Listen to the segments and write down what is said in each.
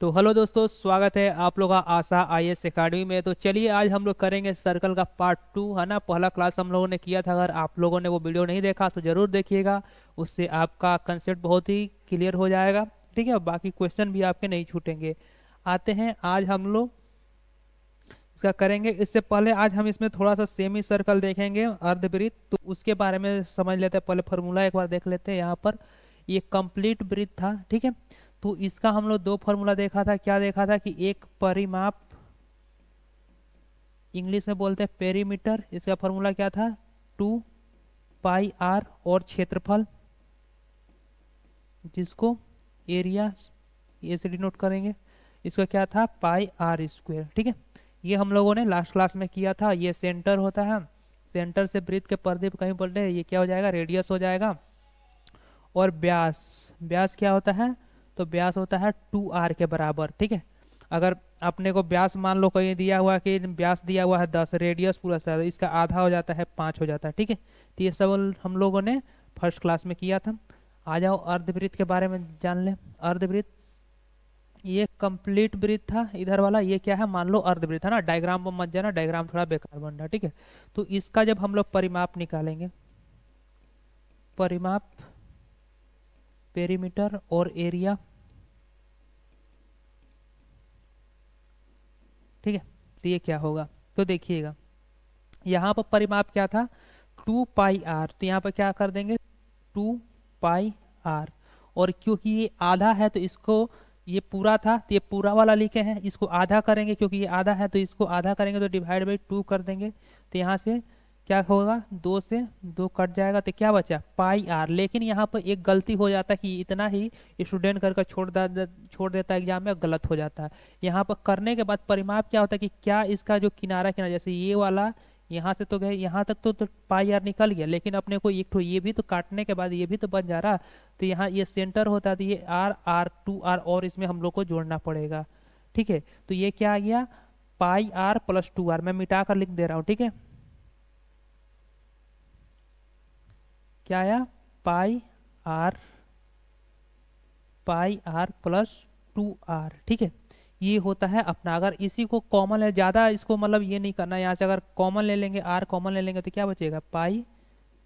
तो हेलो दोस्तों, स्वागत है आप लोग का आशा आईएएस एकेडमी में। तो चलिए आज हम लोग करेंगे सर्कल का पार्ट 2, है ना। पहला क्लास हम लोगों ने किया था, अगर आप लोगों ने वो वीडियो नहीं देखा तो जरूर देखिएगा। उससे आपका कंसेप्ट बहुत ही क्लियर हो जाएगा। ठीक है, बाकी क्वेश्चन भी आपके नहीं छूटेंगे। आते हैं आज हम लोग इसका करेंगे। इससे पहले आज हम इसमें थोड़ा सा सेमी सर्कल देखेंगे, अर्धवृत्त। तो उसके बारे में समझ लेते हैं। पहले फार्मूला एक बार देख लेते हैं। यहाँ पर ये कंप्लीट वृत्त था, ठीक है। तो इसका हम लोग दो फार्मूला देखा था। क्या देखा था कि एक परिमाप, इंग्लिश में बोलते हैं पेरीमीटर, इसका फार्मूला क्या था, 2 पाई आर। और क्षेत्रफल, जिसको एरिया ए से डिनोट करेंगे, इसका क्या था, पाई आर स्क्वायर। ठीक है, ये हम लोगों ने लास्ट क्लास में किया था। ये सेंटर होता है, सेंटर से वृत्त के पर्दे पे कहीं पलटे ये क्या हो जाएगा, रेडियस हो जाएगा। और व्यास, व्यास क्या होता है, तो व्यास होता है 2r के बराबर। ठीक है, अगर अपने को व्यास मान लो कहीं दिया हुआ कि व्यास दिया हुआ है 10, रेडियस पूरा सा, इसका आधा हो जाता है 5 हो जाता है। ठीक है, तो ये सब हम लोगों ने फर्स्ट क्लास में किया था। आ जाओ अर्धवृत्त के बारे में जान ले। अर्धवृत्त ये कंप्लीट वृत्त था इधर वाला, ये क्या है, मान लो अर्धवृत्त है ना। डायग्राम पर मत जाना, डायग्राम थोड़ा बेकार बन रहा है। ठीक है, तो इसका जब हम लोग परिमाप निकालेंगे, परिमाप, पेरीमीटर और एरिया, ठीक है, तो ये क्या होगा, तो देखिएगा यहाँ पर परिमाप क्या था, 2 पाई आर। तो यहाँ पर क्या कर देंगे, 2 पाई आर। और क्योंकि ये आधा है तो इसको, ये पूरा था तो ये पूरा वाला लिखे हैं, इसको आधा करेंगे, क्योंकि ये आधा है तो इसको आधा करेंगे तो डिवाइड बाई 2 कर देंगे। तो यहाँ से क्या होगा, 2 से 2 कट जाएगा तो क्या बचा, पाई आर। लेकिन यहाँ पर एक गलती हो जाता है कि इतना ही स्टूडेंट करके छोड़ देता है एग्जाम में, गलत हो जाता है। यहाँ पर करने के बाद परिमाप क्या होता है कि क्या इसका जो किनारा किनारा, जैसे ये वाला यहाँ से तो गए यहाँ तक तो पाई आर निकल गया, लेकिन अपने को एक तो ये भी तो काटने के बाद ये भी तो बन जा रहा। तो यहाँ ये सेंटर होता है तो ये आर आर 2 आर और इसमें हम लोग को जोड़ना पड़ेगा। ठीक है, तो ये क्या आ गया, पाई आर प्लस 2 आर। मैं मिटा कर लिख दे रहा हूँ, ठीक है। क्या आया, pi R, pi R plus 2 R. ठीक है, ये होता है अपना। अगर इसी को कॉमन है, ज्यादा इसको मतलब ये नहीं करना, यहाँ से अगर कॉमन ले लेंगे, आर कॉमन ले लेंगे तो क्या बचेगा, पाई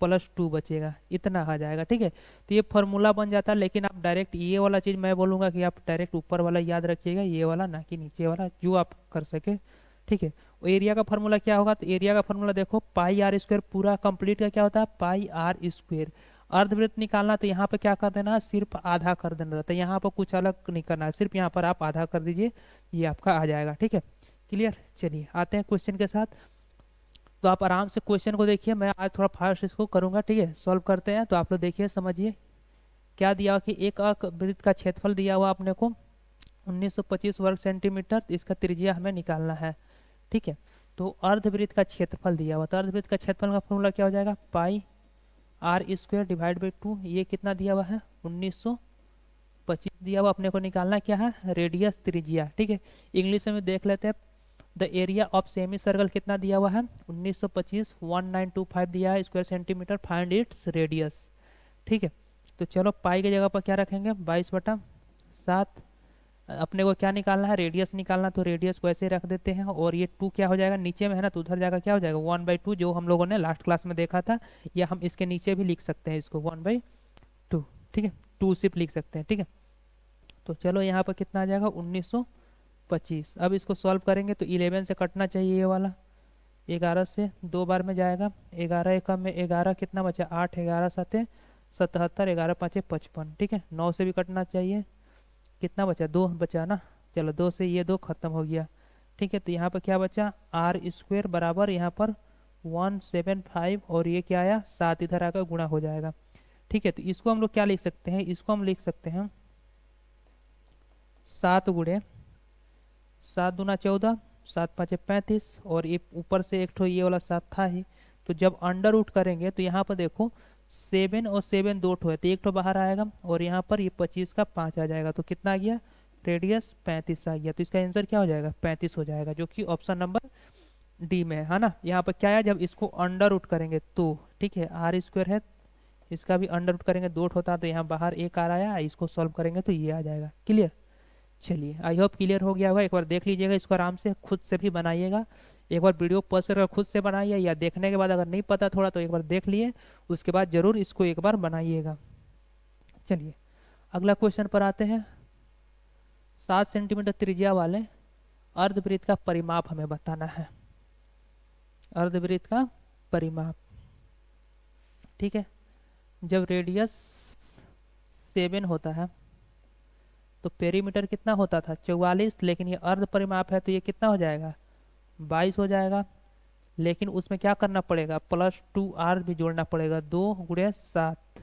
प्लस 2 बचेगा, इतना आ जाएगा। ठीक है, तो ये फॉर्मूला बन जाता है। लेकिन आप डायरेक्ट ये वाला चीज मैं बोलूंगा कि आप डायरेक्ट ऊपर वाला याद रखिएगा, ये वाला ना कि नीचे वाला, जो आप कर सके। ठीक है, एरिया का फॉर्मूला क्या होगा, तो एरिया का फॉर्मूला देखो, पाई आर स्क्वायर, पूरा कंप्लीट का क्या होता है, पाई आर स्क्वायर। अर्धवृत्त निकालना तो यहाँ पे क्या कर देना है, सिर्फ आधा कर देना रहता है। यहाँ पर कुछ अलग नहीं करना है, सिर्फ यहाँ पर आप आधा कर दीजिए, ये आपका आ जाएगा। ठीक है, क्लियर। चलिए आते हैं क्वेश्चन के साथ। तो आप आराम से क्वेश्चन को देखिए, मैं आज थोड़ा फास्ट इसको करूंगा। ठीक है, सॉल्व करते हैं। तो आप लोग देखिए, समझिए क्या दिया हुआ कि एक वृत्त का क्षेत्रफल दिया हुआ अपने को 1925 वर्ग सेंटीमीटर, इसका त्रिज्या हमें निकालना है। ठीक है, तो अर्धवृत्त का क्षेत्रफल दिया हुआ, तो अर्धवृत्त का क्षेत्रफल का फॉर्मूला क्या हो जाएगा, पाई आर स्क्वायर डिवाइड बाई 2। ये कितना दिया हुआ है, 1925 दिया हुआ। अपने को निकालना क्या है, रेडियस, त्रिज्या। ठीक है, इंग्लिश में देख लेते हैं। The area of semi circle कितना दिया हुआ है, 1925, 1925 दिया है square centimetre. Find its radius. ठीक है, तो चलो पाई की जगह पर क्या रखेंगे, 22/7। अपने को क्या निकालना है, रेडियस निकालना, तो रेडियस को ऐसे रख देते हैं। और ये 2 क्या हो जाएगा, नीचे में है ना, तो उधर जाएगा क्या हो जाएगा, 1/2, जो हम लोगों ने लास्ट क्लास में देखा था। या हम इसके नीचे भी लिख सकते हैं इसको, 1/2। ठीक है, 2 सिर्फ लिख सकते हैं। ठीक है, तो चलो यहाँ पर कितना आ जाएगा, 1925। अब इसको सॉल्व करेंगे तो 11 से कटना चाहिए ये वाला, 11 से 2 बार में जाएगा। 11 एकम में 11, कितना बचा, 8, 11 सते 77, 11 पाँचे 55। ठीक है, 9 से भी कटना चाहिए, कितना बचा, 2 बचा ना। चलो 2 से ये 2 खत्म हो गया। ठीक है, तो यहाँ पर क्या बचा, आर स्क्वायर बराबर यहाँ पर 175, और ये क्या आया, 7 इधर आकर गुणा हो जाएगा। ठीक है, तो इसको हम लोग क्या लिख सकते हैं, इसको हम लिख सकते हैं 7 × 7 × 14, 7×5 = 35। और ये ऊपर से एक ठो ये वाला 7 था ही, तो जब अंडर रूट करेंगे तो यहाँ पर देखो 7 और 7 दो ठो है, तो एक ठो बाहर आएगा। और यहाँ पर ये 25 का 5 आ जाएगा, तो कितना आ गया, रेडियस 35 आ गया। तो इसका आंसर क्या हो जाएगा, 35 हो जाएगा, जो कि ऑप्शन नंबर डी में है ना। यहाँ पर क्या है, जब इसको अंडर रूट करेंगे तो, ठीक है, आर स्क्वायर है, इसका भी अंडर रूट करेंगे, 2 होता है तो यहाँ बाहर एक आ रहा है, इसको सॉल्व करेंगे तो ये आ जाएगा। क्लियर। चलिए, आई होप क्लियर हो गया होगा। एक बार देख लीजिएगा, इसको आराम से खुद से भी बनाइएगा। एक बार वीडियो पॉज कर खुद से बनाइए, या देखने के बाद अगर नहीं पता थोड़ा तो एक बार देख लिए, उसके बाद जरूर इसको एक बार बनाइएगा। चलिए अगला क्वेश्चन पर आते हैं। 7 सेंटीमीटर त्रिज्या वाले अर्धवृत्त का परिमाप हमें बताना है। अर्धवृत्त का परिमाप, ठीक है। जब रेडियस 7 होता है तो पेरीमीटर कितना होता था, 44, लेकिन ये अर्ध परिमाप है तो ये कितना हो जाएगा, 22 हो जाएगा। लेकिन उसमें क्या करना पड़ेगा, +2r भी जोड़ना पड़ेगा, 2 गुणे 7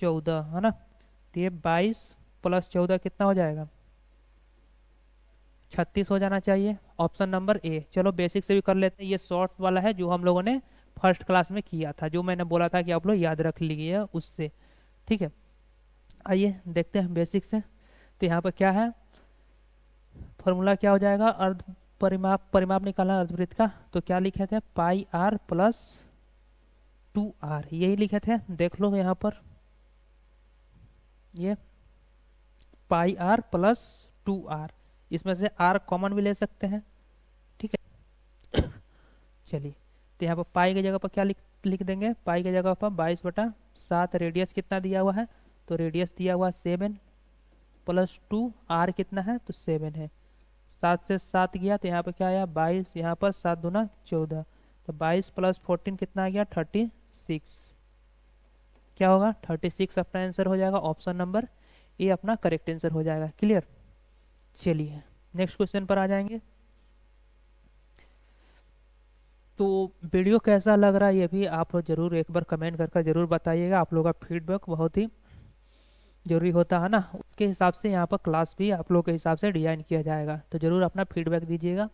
14, है ना। तो ये 22 + 14 कितना हो जाएगा, 36 हो जाना चाहिए। Option number A. चलो बेसिक से भी कर लेते हैं, ये शॉर्ट वाला है जो हम लोगों ने फर्स्ट क्लास में किया था, जो मैंने बोला था कि आप लोग याद रख लीजिए उससे, ठीक है। आइए देखते हैं बेसिक से। तो यहाँ पर क्या है, फॉर्मूला क्या हो जाएगा, अर्ध परिमाप, परिमाप निकालना अर्धवृत्त का, तो क्या लिखे थे, πr + 2r, यही लिखे थे, देख लो यहाँ पर, ये πr + 2r, इसमें से r कॉमन भी ले सकते हैं, ठीक है। चलिए, तो यहाँ पर पाई की जगह पर क्या लिख देंगे, पाई की जगह पर 22/7, रेडियस कितना दिया हुआ है, तो रेडियस दिया हुआ 7 + 2, r कितना है, तो 7 है। 7 से 7 गया तो यहाँ पर क्या आया, 22, यहाँ पर 7 दूना 14, तो 22 + 14 कितना आ गया, 36। क्या होगा, 36 अपना आंसर हो जाएगा। ऑप्शन नंबर ए अपना करेक्ट आंसर हो जाएगा। क्लियर। चलिए नेक्स्ट क्वेश्चन पर आ जाएंगे। तो वीडियो कैसा लग रहा है ये भी आप जरूर एक बार कमेंट करके जरूर बताइएगा। आप लोगों का फीडबैक बहुत ही जरूरी होता है ना, उसके हिसाब से यहाँ पर क्लास भी आप लोगों के हिसाब से डिजाइन किया जाएगा। तो जरूर अपना फीडबैक दीजिएगा,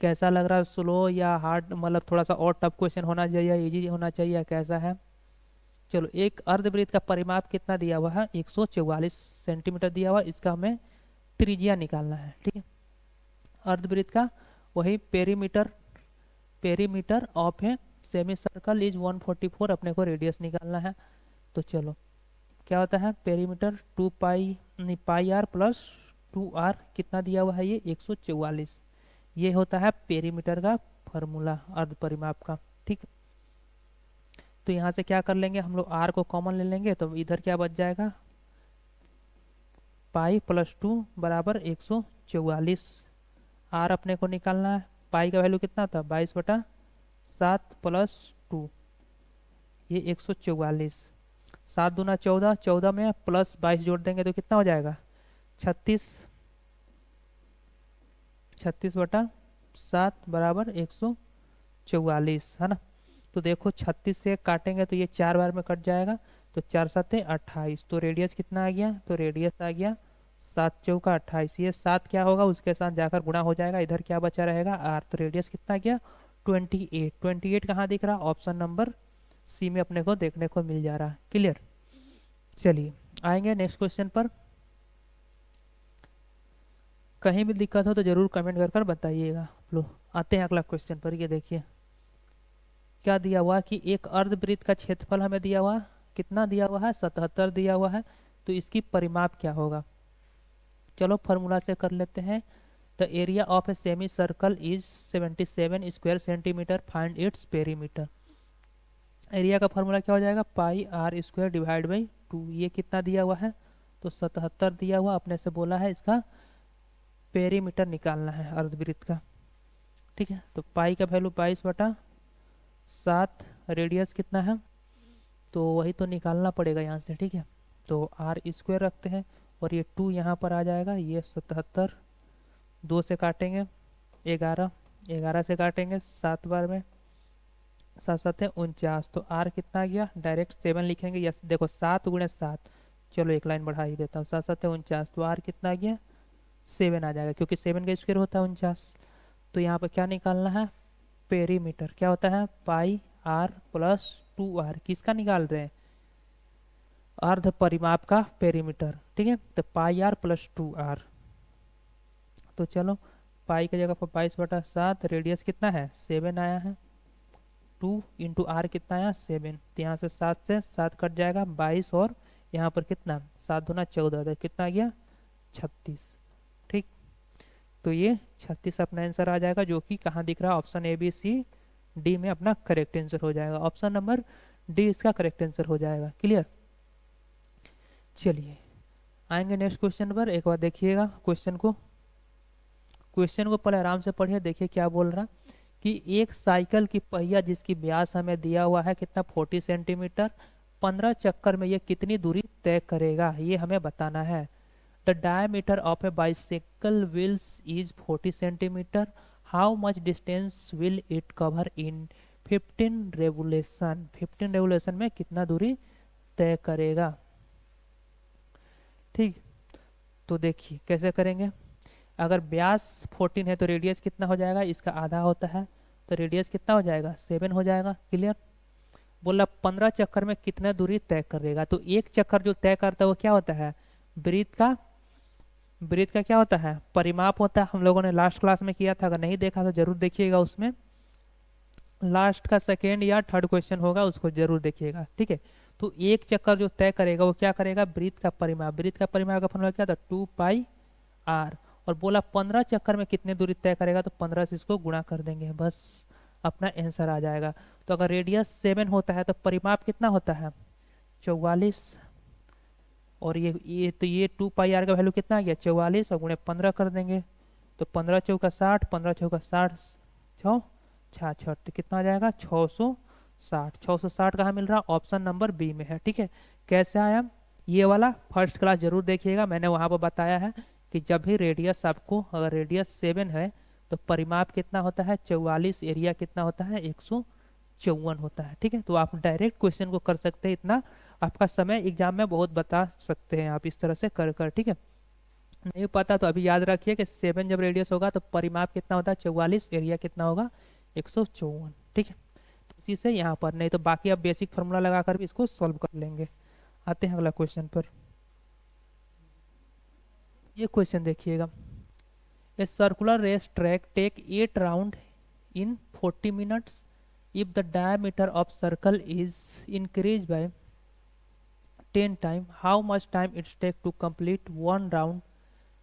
कैसा लग रहा है, स्लो या हार्ड, मतलब थोड़ा सा और टफ क्वेश्चन होना चाहिए, इजी होना चाहिए, कैसा है। चलो, एक अर्धवृत्त का परिमाप कितना दिया हुआ है, 144 सेंटीमीटर दिया हुआ, इसका हमें त्रिज्या निकालना है, ठीक है। अर्धवृत्त का वही पेरीमीटर, पेरीमीटर ऑफ है सेमी सर्कल इज 144, अपने को रेडियस निकालना है। तो चलो क्या होता है, पेरीमीटर 2 पाई नहीं πr + 2r, कितना दिया हुआ है ये 144, ये होता है पेरीमीटर का फॉर्मूला अर्ध परिमाप का, ठीक। तो यहाँ से क्या कर लेंगे हम लोग, r को कॉमन ले लेंगे, तो इधर क्या बच जाएगा, पाई + 2 = 144, r अपने को निकालना है। पाई का वैल्यू कितना था, 22/7 + 2, ये 144, 7 दूना 14, 14 में +22 जोड़ देंगे तो कितना हो जाएगा, 36, 36/7 = 144, है ना। तो देखो 36 से काटेंगे तो ये 4 बार में कट जाएगा, तो 4 7 28, तो रेडियस कितना आ गया, तो रेडियस आ गया 7 चौका 28, ये 7 क्या होगा उसके साथ जाकर गुणा हो जाएगा, इधर क्या बचा रहेगा r, तो रेडियस कितना आ गया 28। 28 कहाँ दिख रहा, ऑप्शन नंबर सी में अपने को देखने को मिल जा रहा। क्लियर। चलिए आएंगे नेक्स्ट क्वेश्चन पर। कहीं भी दिक्कत हो तो जरूर कमेंट कर बताइएगा आप लोग। आते हैं अगला क्वेश्चन पर। ये देखिए क्या दिया हुआ कि एक अर्धवृत्त का क्षेत्रफल हमें दिया हुआ, कितना दिया हुआ है, 77 दिया हुआ है, तो इसकी परिमाप क्या होगा। चलो फॉर्मूला से कर लेते हैं। The area of a semi circle is 77 square centimetre, find its perimeter. Area का फॉर्मूला क्या हो जाएगा, πr² / 2, ये कितना दिया हुआ है, तो 77 दिया हुआ, अपने से बोला है इसका पेरीमीटर निकालना है अर्धवृत्त का, ठीक है। तो पाई का वैल्यू 22/7, रेडियस कितना है, तो वही तो निकालना पड़ेगा यहाँ से, ठीक है। तो r² रखते हैं, और ये 2 यहाँ पर आ जाएगा, ये 77, 2 से काटेंगे 11, 11 से काटेंगे 7 बार में, 7 7 49, तो r कितना आ गया, डायरेक्ट 7 लिखेंगे, यस देखो 7 × 7, चलो एक लाइन बढ़ा ही देता हूँ, 7 7 49, तो r कितना आ गया 7 आ जाएगा, क्योंकि 7 का स्क्वायर होता है 49। तो यहाँ पर क्या निकालना है, पेरीमीटर क्या होता है, πr + 2r, किसका निकाल रहे हैं, अर्ध परिमाप का पेरीमीटर, ठीक है। तो πr + 2r, तो चलो पाई की जगह पर 22/7, रेडियस कितना है 7 आया है, 2 × r कितना आया 7, तो यहाँ से 7 से 7 कट जाएगा 22, और यहाँ पर कितना 7 दूना 14, तो कितना आ गया 36। तो ये 36 अपना आंसर आ जाएगा, जो कि कहाँ दिख रहा है, option A B C D में अपना करेक्ट आंसर हो जाएगा। ऑप्शन नंबर डी इसका करेक्ट आंसर हो जाएगा। क्लियर। चलिए आएंगे नेक्स्ट क्वेश्चन पर। एक बार देखिएगा क्वेश्चन को पहले आराम से पढ़िए, देखिए क्या बोल रहा कि एक साइकिल की पहिया जिसकी व्यास हमें दिया हुआ है कितना 40 सेंटीमीटर, 15 चक्कर में ये कितनी दूरी तय करेगा, ये हमें बताना है। The diameter of A bicycle wheels is 40 centimetre, how much distance will it cover in 15 revolution, 15 revolution में कितना दूरी तय करेगा। ठीक, तो देखिए कैसे करेंगे। अगर व्यास 14 है तो रेडियस कितना हो जाएगा, इसका आधा होता है, तो रेडियस कितना हो जाएगा 7 हो जाएगा। क्लियर। बोला 15 चक्कर में कितना दूरी तय करेगा, तो एक चक्कर जो तय करता है वो क्या होता है, ब्रीथ का क्या होता है, परिमाप होता है। हम लोगों ने लास्ट क्लास में किया था, अगर नहीं देखा तो जरूर देखिएगा, उसमें लास्ट का सेकेंड या थर्ड क्वेश्चन होगा, उसको जरूर देखिएगा। ठीक है, तो एक चक्कर जो तय करेगा वो क्या करेगा, ब्रीथ का परिमाप। ब्रीथ का परिमाप का फॉर्मूला क्या था, 2πr। और बोला 15 चक्कर में कितनी दूरी तय करेगा, तो 15 से इसको गुणा कर देंगे, बस अपना आंसर आ जाएगा। तो अगर रेडियस 7 होता है तो परिमाप कितना होता है 44, और ये 2πr का वैल्यू कितना आ गया 44, और गुणे 15 कर देंगे, तो 15 चौका 60, 15 चौका 60, 66, तो कितना आ जाएगा 660। 660 कहाँ मिल रहा, ऑप्शन नंबर बी में है। ठीक है, कैसे आया, ये वाला फर्स्ट क्लास जरूर देखिएगा, मैंने वहाँ पर बताया है कि जब भी रेडियस आपको, अगर रेडियस 7 है तो परिमाप कितना होता है 44, एरिया कितना होता है 154 होता है। ठीक है, तो आप डायरेक्ट क्वेश्चन को कर सकते हैं, इतना आपका समय एग्जाम में बहुत बता सकते हैं आप इस तरह से कर कर। ठीक है, नहीं पता तो अभी याद रखिए कि 7 जब रेडियस होगा तो परिमाप कितना होता है 44, एरिया कितना होगा 154। ठीक है, तो इसी से यहाँ पर, नहीं तो बाकी आप बेसिक फार्मूला लगाकर भी इसको सॉल्व कर लेंगे। आते हैं अगला क्वेश्चन पर। ये क्वेश्चन देखिएगा, a circular race track take 8 round in 40 minutes if the diameter of circle is increase by 10 time, how much time it's take to complete 1 round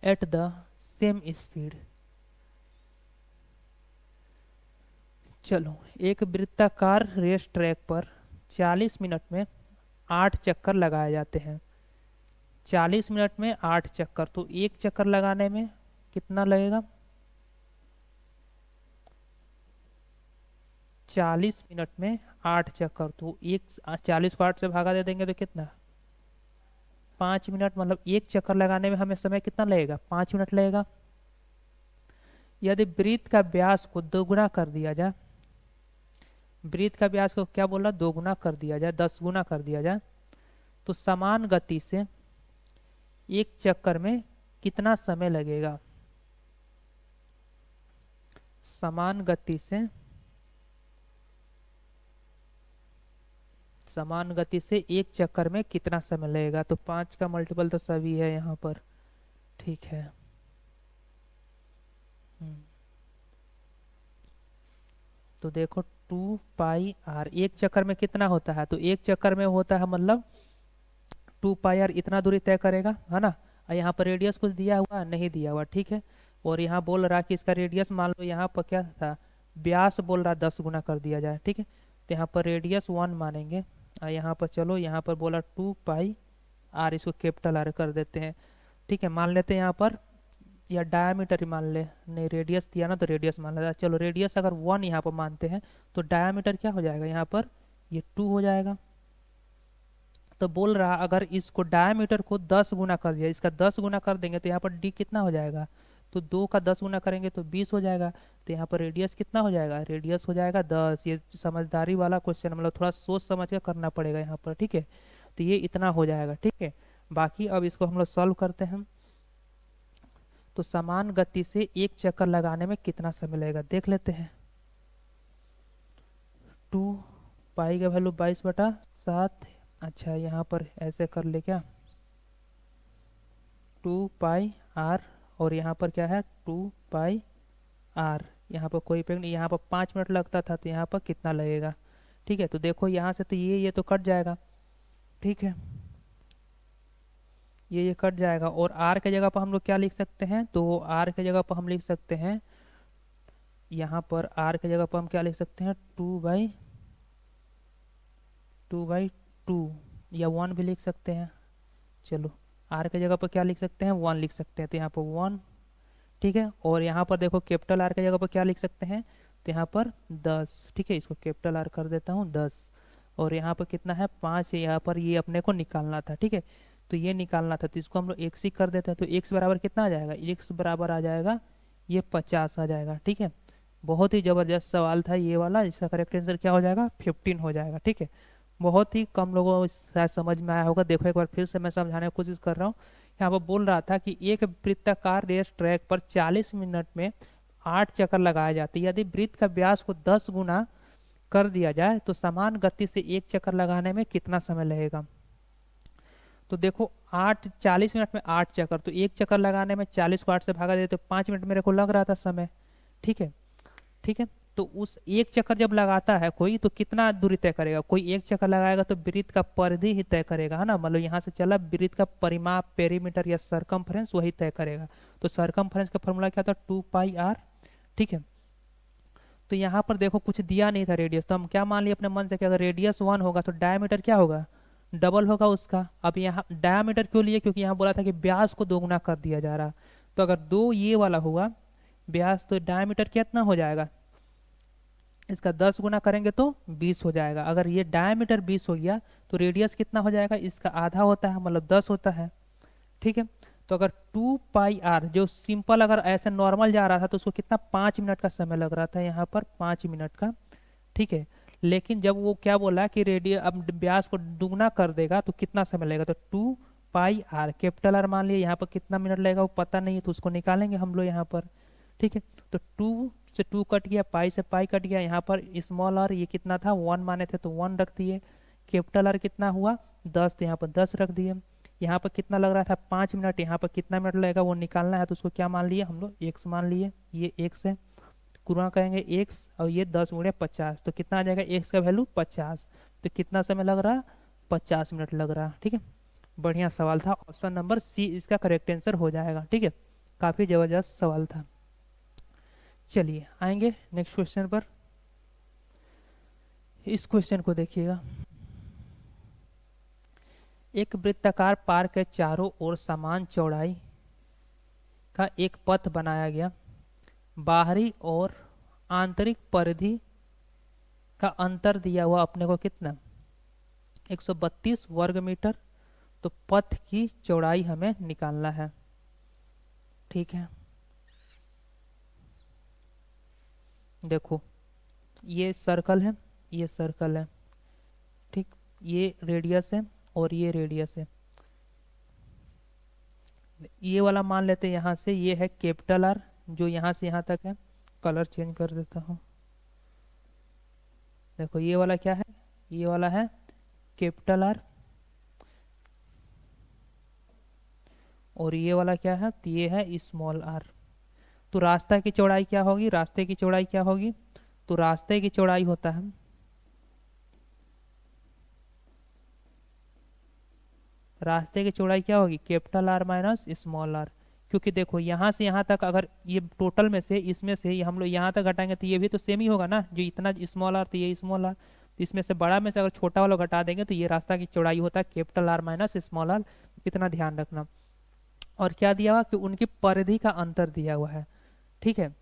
at the same speed. चलो, एक वृत्ताकार race track पर 40 minute में 8 चक्कर लगाए जाते हैं। 40 minute में 8 चक्कर, तो एक चक्कर लगाने में कितना लगेगा, 40 मिनट में 8 चक्कर, तो एक 40 को 8 से भागा दे देंगे तो कितना 5 मिनट, मतलब एक चक्कर लगाने में हमें समय कितना लगेगा 5 मिनट लगेगा। यदि वृत्त का व्यास को दोगुना कर दिया जाए, वृत्त का व्यास को क्या बोला, दोगुना कर दिया जाए, 10 गुना कर दिया जाए, तो समान गति से एक चक्कर में कितना समय लगेगा, समान गति से एक चक्कर में कितना समय लगेगा। तो 5 का मल्टीपल तो सभी है यहाँ पर। ठीक है, तो देखो 2πr एक चक्कर में कितना होता है, तो एक चक्कर में होता है मतलब 2πr इतना दूरी तय करेगा, है ना। और यहाँ पर रेडियस कुछ दिया हुआ नहीं दिया हुआ। ठीक है, और यहाँ बोल रहा कि इसका रेडियस मान लो, यहाँ पर क्या था व्यास बोल रहा 10 गुना कर दिया जाए। ठीक है, तो यहाँ पर रेडियस 1 मानेंगे, और यहाँ पर चलो यहाँ पर बोला 2πr, इसको कैपिटल आर कर देते हैं। ठीक है, मान लेते हैं यहाँ पर, या डायमीटर ही मान ले, नहीं रेडियस दिया ना तो रेडियस मान लेता। चलो रेडियस अगर 1 यहाँ पर मानते हैं तो डायमीटर क्या हो जाएगा, यहाँ पर ये 2 हो जाएगा। तो बोल रहा अगर इसको डायमीटर को 10 गुना कर दिया, इसका 10 गुना कर देंगे तो यहाँ पर डी कितना हो जाएगा, तो 2 का 10 गुना करेंगे तो 20 हो जाएगा। तो यहाँ पर रेडियस कितना हो जाएगा, रेडियस हो जाएगा 10। ये समझदारी वाला क्वेश्चन, मतलब थोड़ा सोच समझ के करना पड़ेगा यहाँ पर। ठीक है, तो ये इतना हो जाएगा। ठीक है, बाकी अब इसको हम लोग सॉल्व करते हैं। तो समान गति से एक चक्कर लगाने में कितना समय लगेगा देख लेते हैं। 2π का वैल्यू 22/7। अच्छा, यहाँ पर ऐसे कर ले क्या, 2πr, और यहाँ पर क्या है 2πr, यहाँ पर कोई इफेक्ट नहीं, यहाँ पर 5 मिनट लगता था, तो यहाँ पर कितना लगेगा। ठीक है, तो देखो यहाँ से तो ये तो कट जाएगा। ठीक है, ये कट जाएगा। और आर के जगह पर हम लोग क्या लिख सकते हैं, तो आर के जगह पर हम लिख सकते हैं, यहाँ पर आर के जगह पर हम क्या लिख सकते हैं, 2/2 या 1 भी लिख सकते हैं। चलो आर के जगह पर क्या लिख सकते हैं, 1 लिख सकते हैं, तो यहाँ पर 1। ठीक है, और यहाँ पर देखो कैपिटल आर के जगह पर क्या लिख सकते हैं, तो यहाँ पर 10। ठीक है, इसको कैपिटल आर कर देता हूँ 10। और यहाँ पर कितना है, 5 है। यहाँ पर ये अपने को निकालना था। ठीक है, तो ये निकालना था, तो इसको हम लोग एक्स ही कर देते हैं। तो एक्स बराबर कितना आ जाएगा, एक्स बराबर आ जाएगा ये 50 आ जाएगा। ठीक है, बहुत ही ज़बरदस्त सवाल था ये वाला। इसका करेक्ट आंसर क्या हो जाएगा, 15 हो जाएगा। ठीक है, बहुत ही कम लोगों को शायद समझ में आया होगा। देखो एक बार फिर से मैं समझाने की कोशिश कर रहा हूँ। यहाँ पर बोल रहा था कि एक वृत्ताकार रेस ट्रैक पर 40 मिनट में 8 चक्कर लगाए जाते हैं। यदि वृत्त का व्यास को 10 गुना कर दिया जाए तो समान गति से एक चक्कर लगाने में कितना समय लगेगा। तो देखो 40 मिनट में 8 चक्कर, तो एक चक्कर लगाने में 40 को 8 से भागा दे तो 5 मिनट मेरे को लग रहा था समय। ठीक है, ठीक है, तो उस एक चक्कर जब लगाता है कोई तो कितना दूरी तय करेगा, कोई एक चक्कर लगाएगा तो वृत्त का परिधि ही तय करेगा, है ना। मतलब यहाँ से चला वृत्त का परिमाप, पेरीमीटर या सरकमफ्रेंस वही तय करेगा। तो सरकमफ्रेंस का फॉर्मूला क्या था, 2πr। ठीक है, तो यहाँ पर देखो कुछ दिया नहीं था रेडियस, तो हम क्या मान लिए अपने मन से कि अगर रेडियस 1 होगा तो डायमीटर क्या होगा, डबल होगा उसका। अब यहाँ डायमीटर क्यों लिए, क्योंकि यहाँ बोला था कि व्यास को दोगुना कर दिया जा रहा। तो अगर 2 ये वाला हुआ व्यास तो डायमीटर कितना हो जाएगा, इसका 10 गुना करेंगे तो 20 हो जाएगा। अगर ये डायमीटर 20 हो गया तो रेडियस कितना हो जाएगा, इसका आधा होता है, मतलब 10 होता है। ठीक है, तो अगर 2πr जो सिंपल अगर ऐसे नॉर्मल जा रहा था तो उसको कितना 5 मिनट का समय लग रहा था, यहाँ पर 5 मिनट का। ठीक है, लेकिन जब वो क्या बोला कि रेडियस अब व्यास को दुगना कर देगा तो कितना समय लगेगा, तो 2πr कैपिटल आर मान लिया। यहाँ पर कितना मिनट लगेगा वो पता नहीं है, तो उसको निकालेंगे हम लोग यहाँ पर। ठीक है, तो 2 से 2 कट गया, पाई से पाई कट गया। यहाँ पर स्मॉल आर ये कितना था, 1 माने थे तो 1 रख दिए। कैपिटल आर कितना हुआ 10, तो यहाँ पर 10 रख दिए। यहाँ पर कितना लग रहा था 5 मिनट, यहाँ पर कितना मिनट लगेगा वो निकालना है, तो उसको क्या मान लिए हम लोग, एक्स मान लिए। ये एक्स है, गुणा करेंगे एक्स और ये 10 गुणे 50, तो कितना आ जाएगा, एक्स का वैल्यू 50। तो कितना समय लग रहा, 50 मिनट लग रहा। ठीक है, बढ़िया सवाल था। ऑप्शन नंबर सी इसका करेक्ट आंसर हो जाएगा। ठीक है, काफ़ी ज़बरदस्त सवाल था। चलिए आएंगे नेक्स्ट क्वेश्चन पर। इस क्वेश्चन को देखिएगा। एक वृत्ताकार पार्क के चारों ओर समान चौड़ाई का एक पथ बनाया गया। बाहरी और आंतरिक परिधि का अंतर दिया हुआ अपने को कितना, 132 वर्ग मीटर। तो पथ की चौड़ाई हमें निकालना है। ठीक है, देखो ये सर्कल है, ये सर्कल है। ठीक, ये रेडियस है और ये रेडियस है। ये वाला मान लेते हैं यहाँ से, ये है कैपिटल आर जो यहाँ से यहाँ तक है। कलर चेंज कर देता हूँ। देखो ये वाला क्या है, ये वाला है कैपिटल आर, और ये वाला क्या है, तो ये है स्मॉल आर। तो रास्ता की चौड़ाई क्या होगी, रास्ते की चौड़ाई क्या होगी, तो रास्ते की चौड़ाई होता है, रास्ते की चौड़ाई क्या होगी, capital R minus small R. क्योंकि देखो यहाँ से यहाँ तक अगर ये टोटल में से इसमें से हम लोग यहाँ तक घटाएंगे तो ये भी तो सेम ही होगा ना, जो इतना स्मॉल आर तो ये स्मॉल आर। तो इसमें से बड़ा में से अगर छोटा वाला घटा देंगे तो ये रास्ता की चौड़ाई होता है capital R minus small R. इतना ध्यान रखना। और क्या दिया हुआ कि उनकी परिधि का अंतर दिया हुआ है। ठीक है,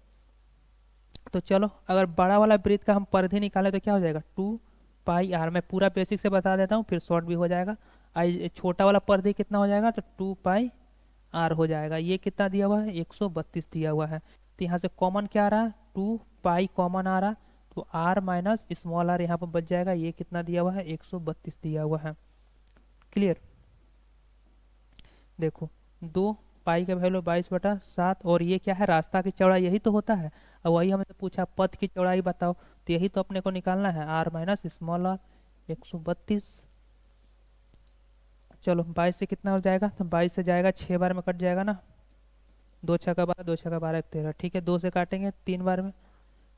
तो चलो अगर बड़ा वाला वृत्त का हम परिधि निकालें तो क्या हो जाएगा, 2πr। मैं पूरा बेसिक से बता देता हूँ फिर शॉर्ट भी हो जाएगा। आई छोटा वाला परिधि कितना हो जाएगा, तो 2πr हो जाएगा। ये कितना दिया हुआ है, 132 दिया हुआ है। तो यहाँ से कॉमन क्या आ रहा है, 2π कॉमन आ रहा, तो r माइनस स्मॉल आर यहाँ पर बच जाएगा। ये कितना दिया हुआ है, 132 दिया हुआ है। क्लियर, देखो 2 पाई का वैल्यू 22/7, और ये क्या है, रास्ता की चौड़ाई यही तो होता है। और वही हमने पूछा पथ की चौड़ाई बताओ, तो यही तो अपने को निकालना है, r माइनस स्मॉल आर 132। चलो 22 से कितना हो जाएगा, तो 22 से जाएगा 6 बार में कट जाएगा ना, 2 छक्का 12, 2 छक्का 12 13। ठीक है, 2 से काटेंगे 3 बार में।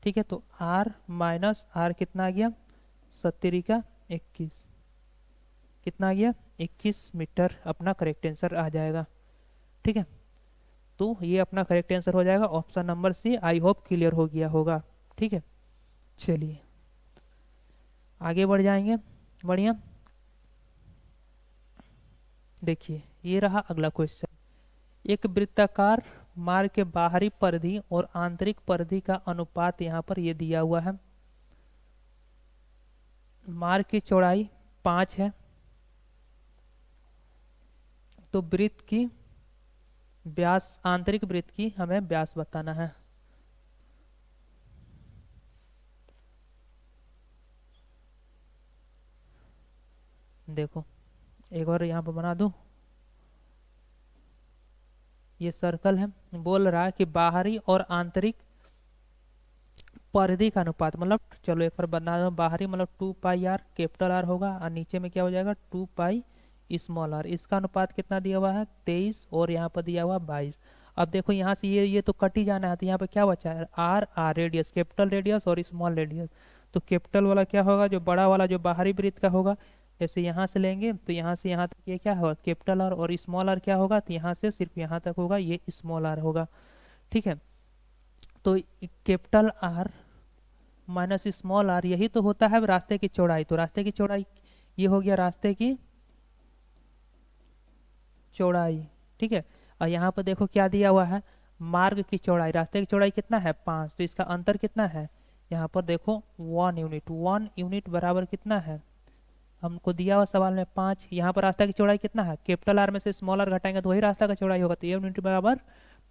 ठीक है, तो r माइनस r कितना आ गया, 70 का 21, कितना आ गया 21 मीटर अपना करेक्ट आंसर आ जाएगा। ठीक है, तो ये अपना करेक्ट आंसर हो जाएगा option number C. I hope clear हो गया होगा। ठीक है, चलिए आगे बढ़ जाएंगे। बढ़िया, देखिए ये रहा अगला क्वेश्चन। एक वृत्ताकार मार्ग के बाहरी परिधि और आंतरिक परिधि का अनुपात यहाँ पर ये दिया हुआ है। मार्ग की चौड़ाई 5 है, तो वृत्त की व्यास, आंतरिक वृत्त की हमें व्यास बताना है। देखो एक बार यहाँ पर बना दूं, ये सर्कल है, बोल रहा है कि बाहरी और आंतरिक परिधि का अनुपात, मतलब चलो एक बार बना दो। बाहरी मतलब 2 पाई आर कैपिटल आर होगा, और नीचे में क्या हो जाएगा 2 पाई स्मॉल आर। इसका अनुपात कितना दिया हुआ है 23, और यहाँ पर दिया हुआ 22। अब देखो यहाँ से ये तो कट ही जाना है, तो यहाँ पे क्या बचा है R, R radius, capital radius और स्मॉल रेडियस। तो कैपिटल वाला क्या होगा, जो बड़ा वाला जो बाहरी वृत्त का होगा, जैसे यहाँ से लेंगे तो यहाँ से यहाँ तक ये क्या होगा कैपिटल आर, और स्मॉल आर क्या होगा, तो यहाँ से सिर्फ यहाँ तक होगा, ये स्मॉल आर होगा। ठीक है, तो capital R minus small R, यही तो होता है रास्ते की चौड़ाई। तो रास्ते की चौड़ाई ये हो गया रास्ते की चौड़ाई। ठीक है, और यहाँ पर देखो क्या दिया हुआ है, मार्ग की चौड़ाई। रास्ते की चौड़ाई कितना है 5, तो इसका अंतर कितना है, यहाँ पर देखो 1 यूनिट। 1 यूनिट बराबर कितना है, हमको दिया हुआ सवाल में 5। यहाँ पर रास्ता की चौड़ाई कितना है, कैपिटल आर में से स्मॉल आर घटाएंगे तो वही रास्ता का चौड़ाई होगा, तो ये यूनिट बराबर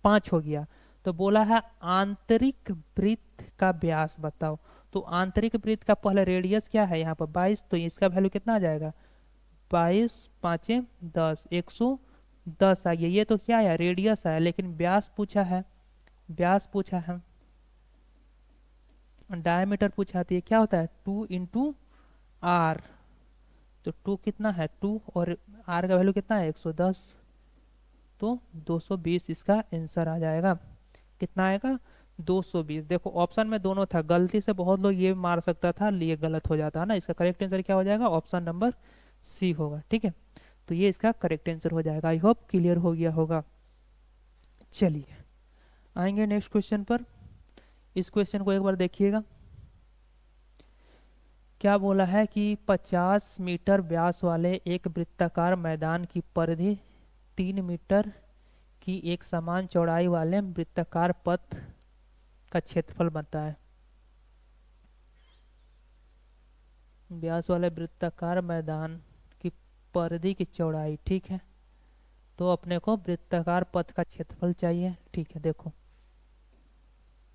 5 हो गया। तो बोला है आंतरिक वृत्त का व्यास बताओ। तो आंतरिक वृत्त का पहले रेडियस क्या है यहाँ पर 22, तो इसका वैल्यू कितना आ जाएगा 22 5 10, 110 आ गया। ये तो क्या है रेडियस है, लेकिन व्यास पूछा है, व्यास पूछा है, डायमीटर पूछा, तो ये क्या होता है 2 × r। तो 2 कितना है 2, और r का वैल्यू कितना है 110, तो 220 इसका आंसर आ जाएगा। कितना आएगा 220। देखो ऑप्शन में दोनों था, गलती से बहुत लोग ये मार सकता था, ये गलत हो जाता है ना। इसका करेक्ट आंसर क्या हो जाएगा ऑप्शन नंबर सी होगा। ठीक है, तो ये इसका करेक्ट आंसर हो जाएगा। आई होप क्लियर हो गया होगा। चलिए आएंगे नेक्स्ट क्वेश्चन पर। इस क्वेश्चन को एक बार देखिएगा। क्या बोला है कि 50 मीटर व्यास वाले एक वृत्ताकार मैदान की परिधि 3 मीटर की एक समान चौड़ाई वाले वृत्ताकार पथ का क्षेत्रफल बनता है। व्यास वाले वृत्ताकार मैदान की परिधि की चौड़ाई, ठीक है, तो अपने को वृत्ताकार पथ का क्षेत्रफल चाहिए। ठीक है, देखो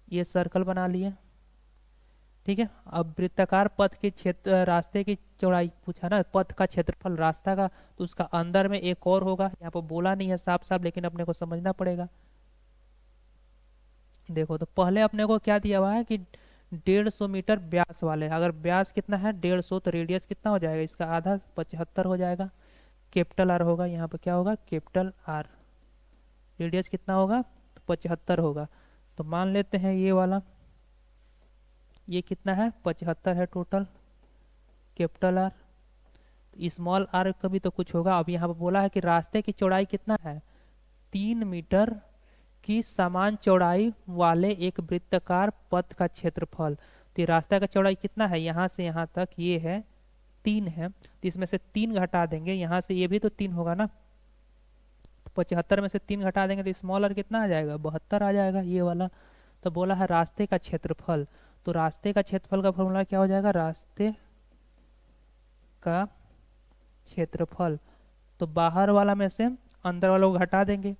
ये सर्कल बना लिए। ठीक है, अब वृत्ताकार पथ के क्षेत्र, रास्ते की चौड़ाई पूछा ना, पथ का क्षेत्रफल रास्ता का, तो उसका अंदर में एक और होगा, यहाँ पर बोला नहीं है साफ साफ, लेकिन अपने को समझना पड़ेगा। देखो तो पहले अपने को क्या दिया हुआ है कि 150 मीटर व्यास वाले, अगर व्यास कितना है 150, तो रेडियस कितना हो जाएगा इसका आधा 75 हो जाएगा। कैपिटल आर होगा, यहाँ पर क्या होगा कैपिटल आर, रेडियस कितना होगा तो 75 होगा। तो मान लेते हैं ये वाला, ये कितना है 75 है total capital R. Small R का भी तो कुछ होगा। अब यहाँ पर बोला है कि रास्ते की चौड़ाई कितना है 3 मीटर की समान चौड़ाई वाले एक वृत्ताकार पथ का क्षेत्रफल। तो ये रास्ता का चौड़ाई कितना है, यहाँ से यहाँ तक ये है 3 है, तो इसमें से 3 घटा देंगे, यहाँ से ये भी तो 3 होगा ना, तो 75 में से 3 घटा देंगे तो स्मॉल आर कितना आ जाएगा 72 आ जाएगा ये वाला। तो बोला है रास्ते का क्षेत्रफल, तो रास्ते का क्षेत्रफल का फॉर्मूला क्या हो जाएगा, रास्ते का क्षेत्रफल, तो बाहर वाला में से अंदर वाला को घटा देंगे,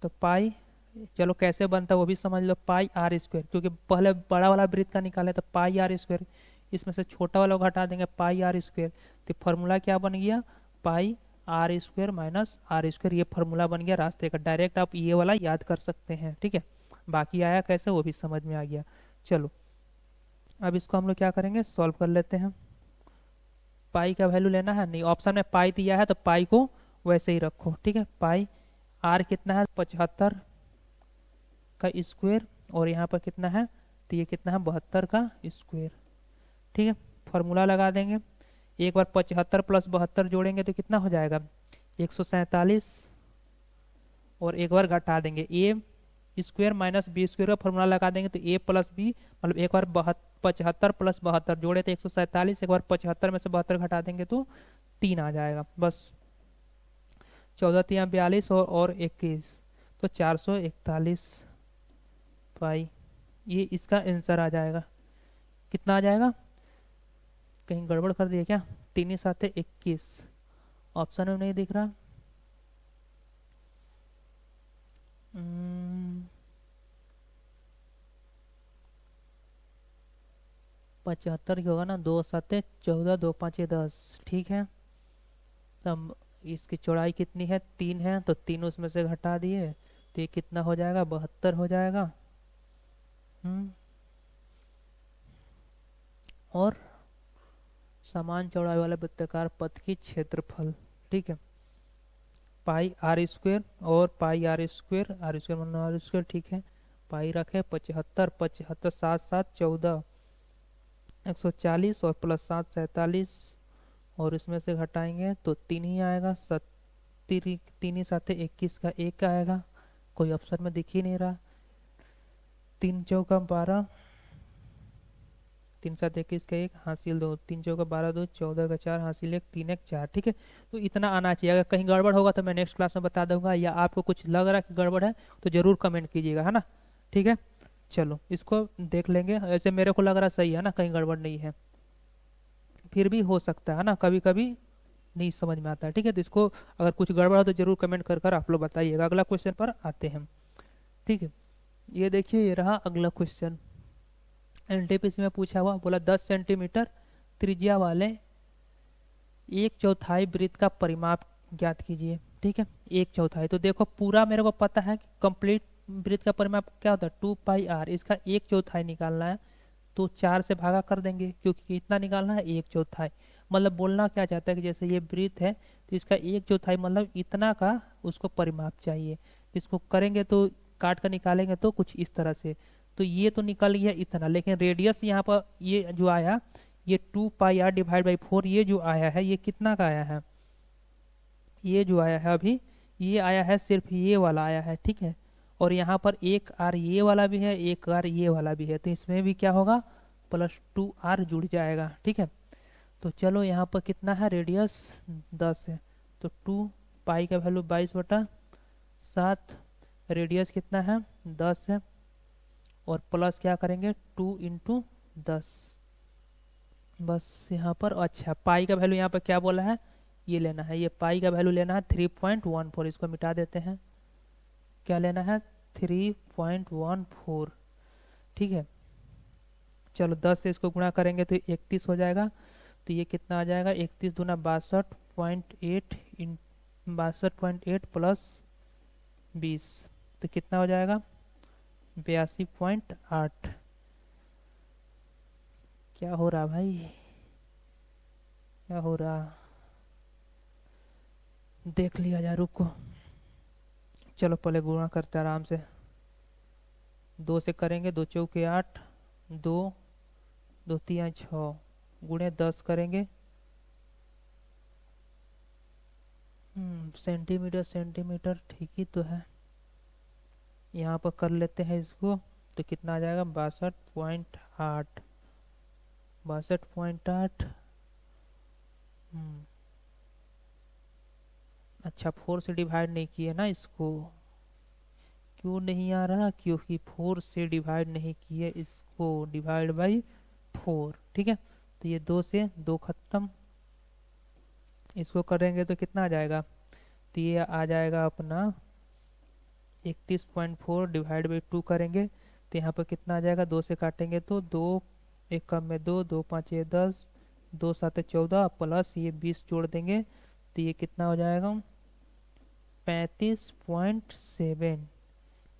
तो पाई, चलो कैसे बनता है वो भी समझ लो, पाई आर स्क्वायर, क्योंकि पहले बड़ा वाला वृत्त का निकाले तो पाई आर स्क्वायर, इसमें से छोटा वाला को घटा देंगे पाई आर स्क्वायर, तो फॉर्मूला क्या बन गया pi R square minus R square, ये फॉर्मूला बन गया रास्ते का। डायरेक्ट आप ये वाला याद कर सकते हैं। ठीक है, बाकी आया कैसे वो भी समझ में आ गया। चलो अब इसको हम लोग क्या करेंगे सॉल्व कर लेते हैं। पाई का वैल्यू लेना है, नहीं ऑप्शन में पाई दिया है तो पाई को वैसे ही रखो। ठीक है, पाई आर कितना है 75 का स्क्वायर, और यहाँ पर कितना है तो ये कितना है 72 का स्क्वायर। ठीक है, फॉर्मूला लगा देंगे, एक बार 75 प्लस 72 जोड़ेंगे तो कितना हो जाएगा 147, और एक बार घटा देंगे ए स्क्वायर माइनस बी स्क्वायर का फॉर्मूला लगा देंगे तो ए प्लस बी, मतलब एक बार 75 प्लस 72 जोड़े तो 147, एक बार 75 में से 72 घटा देंगे तो 3 आ जाएगा बस। 14 3 42 और 21 तो 441 पाई, ये इसका आंसर आ जाएगा। कितना आ जाएगा, कहीं गड़बड़ कर दिया क्या, 3 7 21 ऑप्शन में नहीं दिख रहा। 75 की होगा ना, 2 7 14 2 5 10, ठीक है। तब इसकी चौड़ाई कितनी है 3 है, तो 3 उसमें से घटा दिए तो ये कितना हो जाएगा 72 हो जाएगा। और समान चौड़ाई वाले वृत्ताकार पथ की क्षेत्रफल, ठीक है, पाई आर स्क्वेयर और पाई आर स्क्वेयर, आर स्क्वेयर मतलब आर स्क्वेयर, ठीक है। पाई रखे 75 75 7 7 14 140 और प्लस 7 47, और इसमें से घटाएंगे तो 3 ही आएगा। 3 7 21 का 1 आएगा, कोई ऑप्शन में दिख ही नहीं रहा। 3 चौका 12, 3 7 21 का 1 हासिल 2, 3 चौका 12 2 14 का 4 हासिल 1 3 1 4, ठीक है। तो इतना आना चाहिए। अगर कहीं गड़बड़ होगा तो मैं नेक्स्ट क्लास में बता दूंगा, या आपको कुछ लग रहा है कि गड़बड़ है तो जरूर कमेंट कीजिएगा, है ना, ठीक है। चलो इसको देख लेंगे। ऐसे मेरे को लग रहा सही है ना, कहीं गड़बड़ नहीं है, फिर भी हो सकता है ना, कभी कभी नहीं समझ में आता है, ठीक है। तो इसको अगर कुछ गड़बड़ हो तो जरूर कमेंट कर कर आप लोग बताइएगा। अगला क्वेश्चन पर आते हैं, ठीक है। ये देखिए, ये रहा अगला क्वेश्चन। एनटीपीसी में पूछा हुआ, बोला 10 सेंटीमीटर त्रिज्या वाले 1/4 वृत्त का परिमाप ज्ञात कीजिए, ठीक है। 1/4, तो देखो पूरा मेरे को पता है कि कंप्लीट वृत्त का परिमाप क्या होता है 2 पाई आर, इसका 1/4 निकालना है तो 4 से भागा कर देंगे, क्योंकि कितना निकालना है 1/4। मतलब बोलना क्या चाहता है कि जैसे ये वृत्त है तो इसका 1/4 मतलब इतना का उसको परिमाप चाहिए। इसको करेंगे तो काट कर निकालेंगे तो कुछ इस तरह से, तो ये तो निकल गया इतना, लेकिन रेडियस यहाँ पर ये जो आया ये 2 पाई आर डिवाइड बाई 4, ये जो आया है ये कितना का आया है, ये जो आया है अभी ये आया है सिर्फ ये वाला आया है, ठीक है। और यहाँ पर एक आर ये वाला भी है, एक आर ये वाला भी है, तो इसमें भी क्या होगा +2r जुड़ जाएगा, ठीक है। तो चलो यहाँ पर कितना है, रेडियस 10 है तो 2 पाई का वैल्यू 22/7, रेडियस कितना है 10 है, और प्लस क्या करेंगे 2 × 10, बस यहाँ पर। अच्छा पाई का वैल्यू यहाँ पर क्या बोला है, ये लेना है, ये पाई का वैल्यू लेना है 3.14, इसको मिटा देते हैं। क्या लेना है 3.14, ठीक है। चलो 10 से इसको गुणा करेंगे तो 31 हो जाएगा, तो ये कितना आ जाएगा 31 दूना 62.8 62.8 प्लस 20, तो कितना हो जाएगा 82.8। क्या हो रहा भाई, क्या हो रहा, देख लिया जाए, रुको। चलो पहले गुणा करते आराम से, 2 से करेंगे 2 चौके 8, 2 2 3 6 गुणे 10 करेंगे, सेंटीमीटर सेंटीमीटर ठीक ही तो है। यहाँ पर कर लेते हैं इसको, तो कितना आ जाएगा 62.8, 62.8। अच्छा 4 से डिवाइड नहीं किए ना इसको, क्यों नहीं आ रहा, क्योंकि 4 से डिवाइड नहीं किए इसको, डिवाइड बाई 4, ठीक है। तो ये 2 से 2 खत्म, इसको करेंगे तो कितना आ जाएगा, तो ये आ जाएगा अपना 31.4 डिवाइड बाई 2 करेंगे तो यहाँ पर कितना आ जाएगा, 2 से काटेंगे तो 2 1 कम में 2 2 5 10 2 7 14 प्लस ये 20 जोड़ देंगे तो ये कितना हो जाएगा 35.7,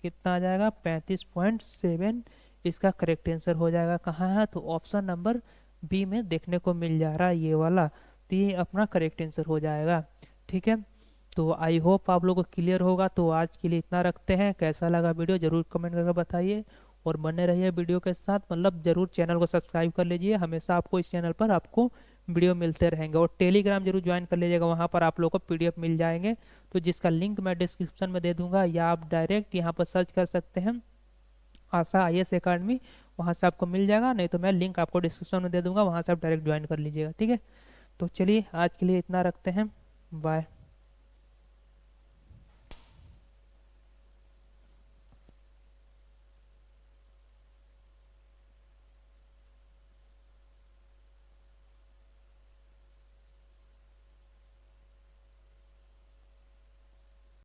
कितना आ जाएगा 35.7, इसका करेक्ट आंसर हो जाएगा। कहाँ है, तो ऑप्शन नंबर बी में देखने को मिल जा रहा है ये वाला, तो ये अपना करेक्ट आंसर हो जाएगा, ठीक है। तो आई होप आप लोगों को क्लियर होगा। तो आज के लिए इतना रखते हैं, कैसा लगा वीडियो जरूर कमेंट करके बताइए, और बने रहिए वीडियो के साथ, मतलब जरूर चैनल को सब्सक्राइब कर लीजिए, हमेशा आपको इस चैनल पर आपको वीडियो मिलते रहेंगे। और टेलीग्राम जरूर ज्वाइन कर लीजिएगा, वहाँ पर आप लोगों को पीडीएफ मिल जाएंगे, तो जिसका लिंक मैं डिस्क्रिप्शन में दे दूंगा, या आप डायरेक्ट यहाँ पर सर्च कर सकते हैं आशा आईएएस एकेडमी, वहाँ से आपको मिल जाएगा, नहीं तो मैं लिंक आपको डिस्क्रिप्शन में दे दूंगा, वहाँ से आप डायरेक्ट ज्वाइन कर लीजिएगा। ठीक है, तो चलिए आज के लिए इतना रखते हैं, बाय।